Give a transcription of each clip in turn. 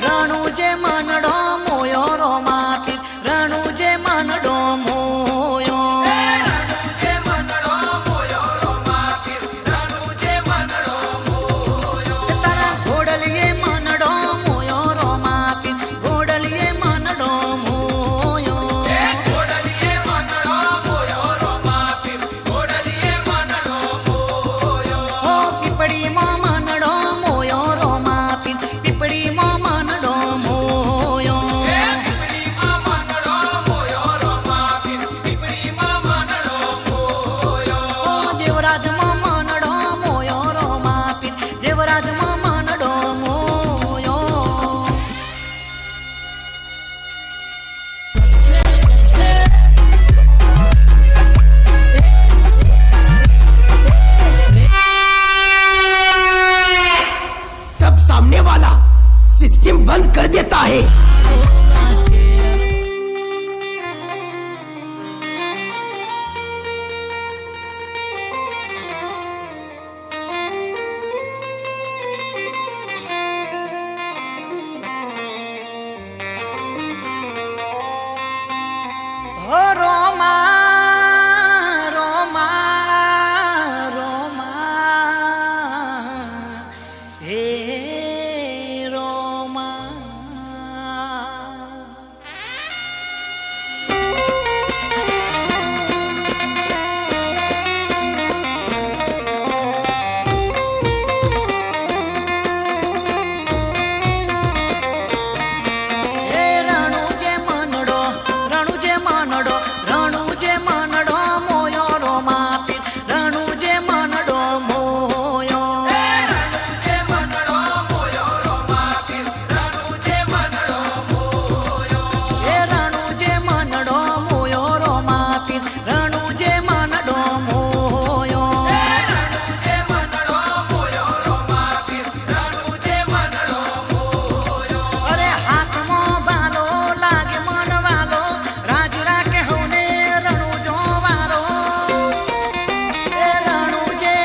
રણુજે મનડો મોયો રોમાપી રણુજે મનડો મોયો રણુજે મનડો મોયો રોમાપી રણુજે મનડો મોયો તારા ઘોડલીએ મનડો મોયો રોમાપી ઘોડલીએ મનડો મોયો ઘોડલીએ મનડો મોયો રોમાપી ઘોડલીએ મનડો મોયો ઓ પીપળીમાં મનડો મોયો રોમાપી પીપળીમાં મનડો મોયો પીપળીમાં મનડો મોયો રોમાપી પીપળીમાં મનડો મોયો ઓ દેવરાજમાં મનડો મોયો રોમાપી દેવરાજમાં મનડો મોયો तब सामने वाला सिस्टम बंद कर देता है। ઓ રોમા રોમા રોમા હે રોમા હે રણુજે મનડો રણુજે મનડો રણુજે મનડો મોયો રોમાપી રણુજે મનડો મોયો રણુજે મનડો મોયો રોમાપી રણુજે મનડો મોયો હે રણુજે મનડો મોયો રોમાપી રણુજે મનડો મોયો રણુજે મનડો મોયો રોમાપી રણુજે મનડો મોયો અરે હાથમાં બાલો લાગે મન વાલો રાજ રાખે હોને રણુજો વારો એ રણુજે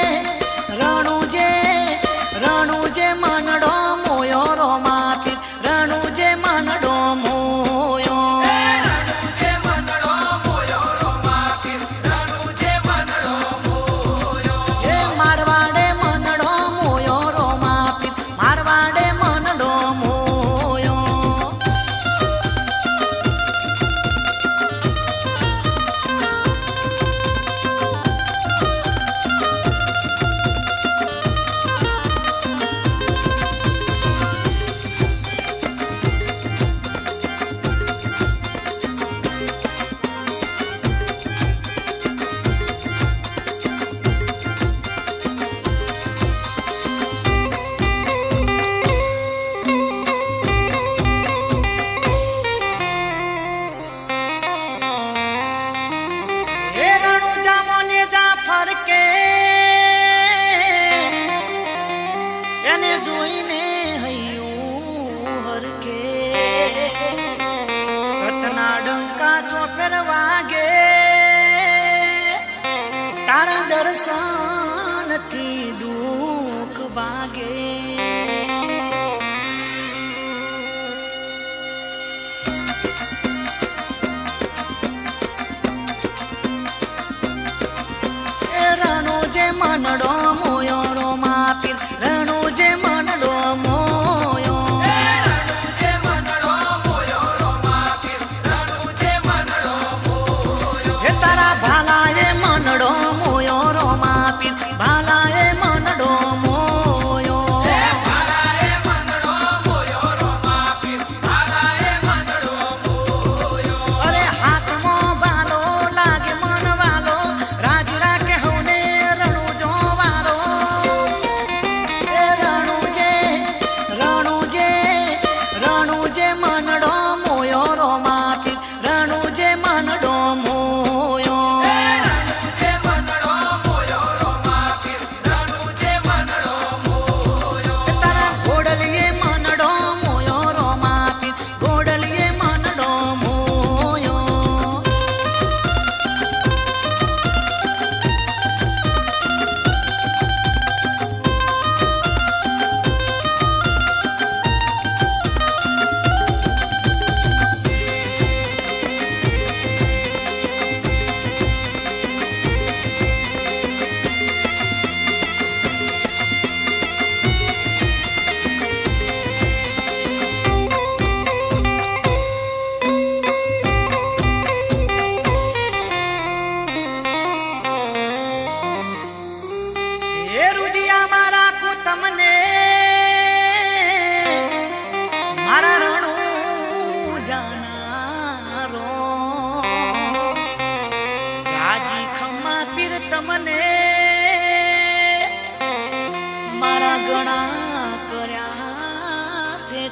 રણુજે રણુજે મનડો મોયો રોમાપી રણુજે મનડો મોયો રણુજે મનડો મોયો રોમાપી રણુજે મનડો મોયો એ મારવાડે મનડો મોયો રોમાપી મારવાડે મનડો મોયો એ રણુજા મોને જાફર કે એને જોઈને હૈયું હરકે સતના ડંકા ચોફેર વાગે તારા દર્શનથી દુઃખ ભાગે રણુજે મનડો મોયો રોમાપી રણુજે મનડો મોયો રણુજે મનડો મોયો રોમાપી રણુજે મનડો મોયો હે તારા ભાલાએ મનડો મોયો રોમાપી ભાલાએ મનડો મોયો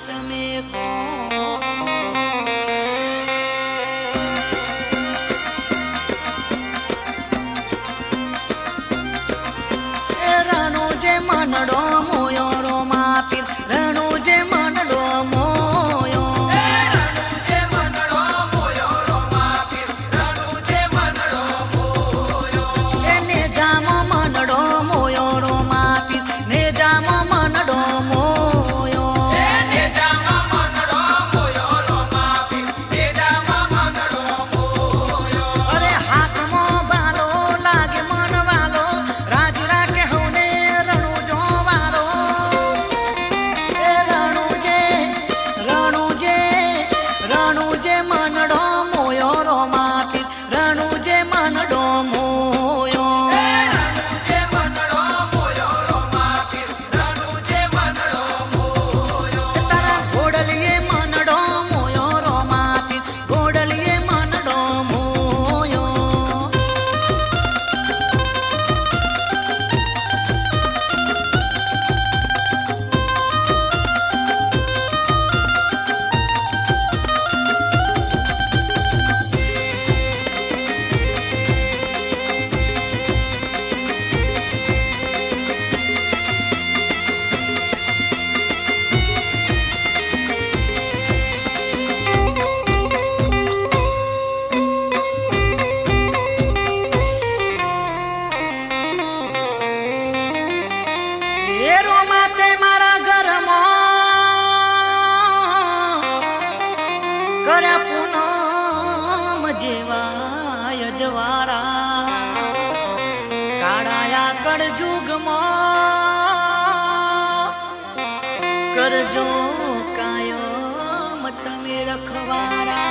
તમે કહો એ રણુ જે મનડો મોયો રો માપી રણુ જે મનડો મોયો રણુ જે મનડો મોયો રો માપીર રણુ જે મનડો મોયો એને જામો મનડો મોયો રો માપી ને જામો મનડો મોયો ને જામા મનડો મોયો રો માપીર ને જામા મનડો મોયો અરે હાથમાં બાલો લાગે મન વાલો રાજ રાખે હોને રણુ જોવારો એ રણુ જે મનડો મોયો રો માપી રણુ જે મનડો મોયો રણુ જે મનડો મોયો રો માપીર રણુ જે મનડો મોયો તારા ઘોડલીએ મનડો મોયો રો માપી ઘોડલીએ મનડો મોયો એ રોમા તે મારા ઘરમાં કર્યા પૂનમ જેવા અજવાળા કાળાયા કળજુગમાં કરજો કાયમ તમે રખવારા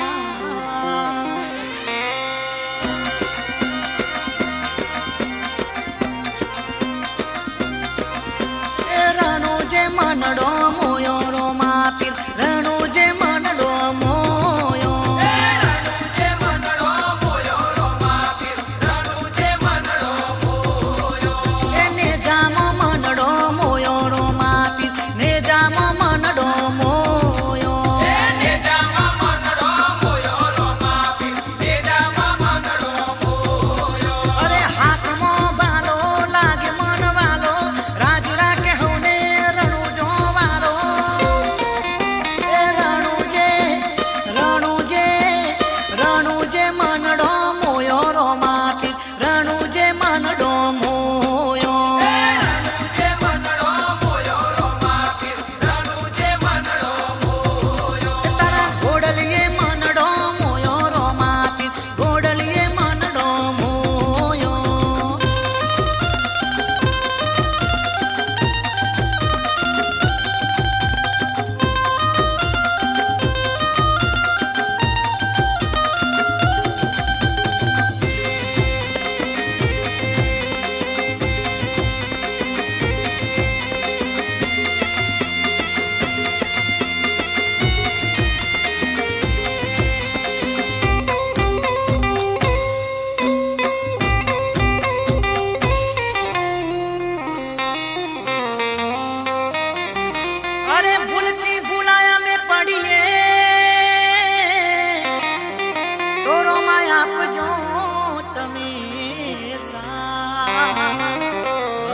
રણુ જે મનડો મોયો રો માપી રણુ જે મનડો મોયો રણુ જે મનડો મોયો રો માપીર રણુ જે મનડો મોયો એને જામો મનડો મોયો રો માપી ને જામો મનડો મોયો ને જામા મનડો મોયો રો માપીર ને જામા મનડો મોયો અરે હાથમાં બાલો લાગે મન વાલો રાજ રાખે હોને રણુ જોવારો એ રણુ જે મનડો મોયો રો માપી રણુ જે મનડો મોયો અરે હાથમાં બાલો લાગે મન વાલો રાજ રાખે હોને રણુ જોવારો ને જામા મનડો મોયો રો માપીર ને જામા મનડો મોયો એ રણુ જે મનડો મોયો રો માપી રણુ જે મનડો મોયો તારા ઘોડલીએ મનડો મોયો રો માપી ઘોડલીએ મનડો મોયો અરે ભૂલતી ભૂલાયા મેં પડીએ તોરો માં આપજો તમે સા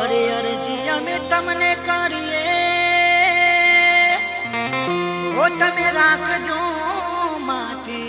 અરે અરજી અમે તમને કરીએ ઓ તમે રાખજો માથે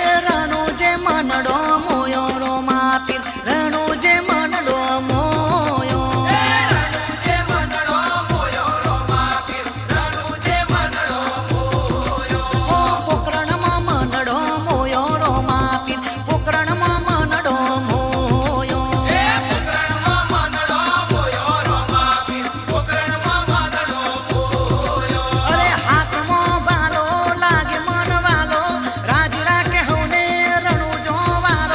એ રણુ જે મનડો મોયો રો માપી રણુ જે મનડો મોયો રણુ જે મનડો મોયો રો માપીર રણુ જે મનડો મોયો ઓ પોકરણમાં મનડો મોયો રો માપી પોકરણમાં મનડો મોયો પોકરણમાં મનડો મોયો રો માપીર પોકરણમાં મનડો મોયો અરે હાથમાં બાલો લાગે મન વાલો રાજ રાખે હોને રણુ જોવારો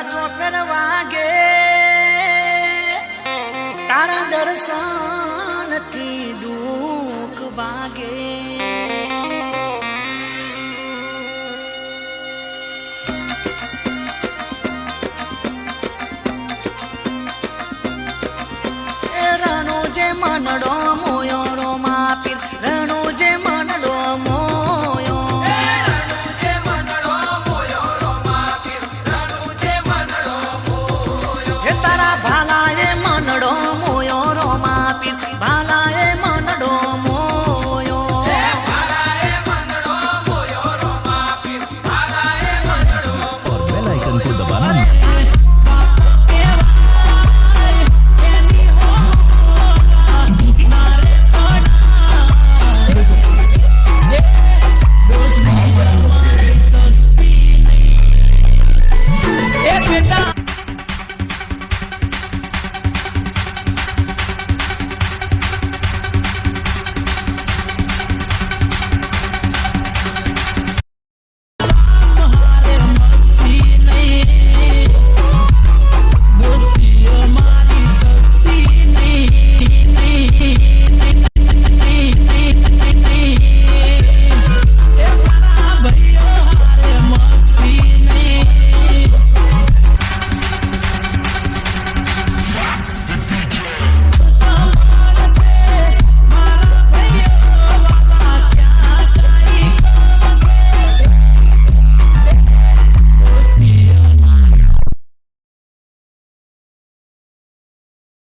ચોકર વાગે તારા દર્શનથી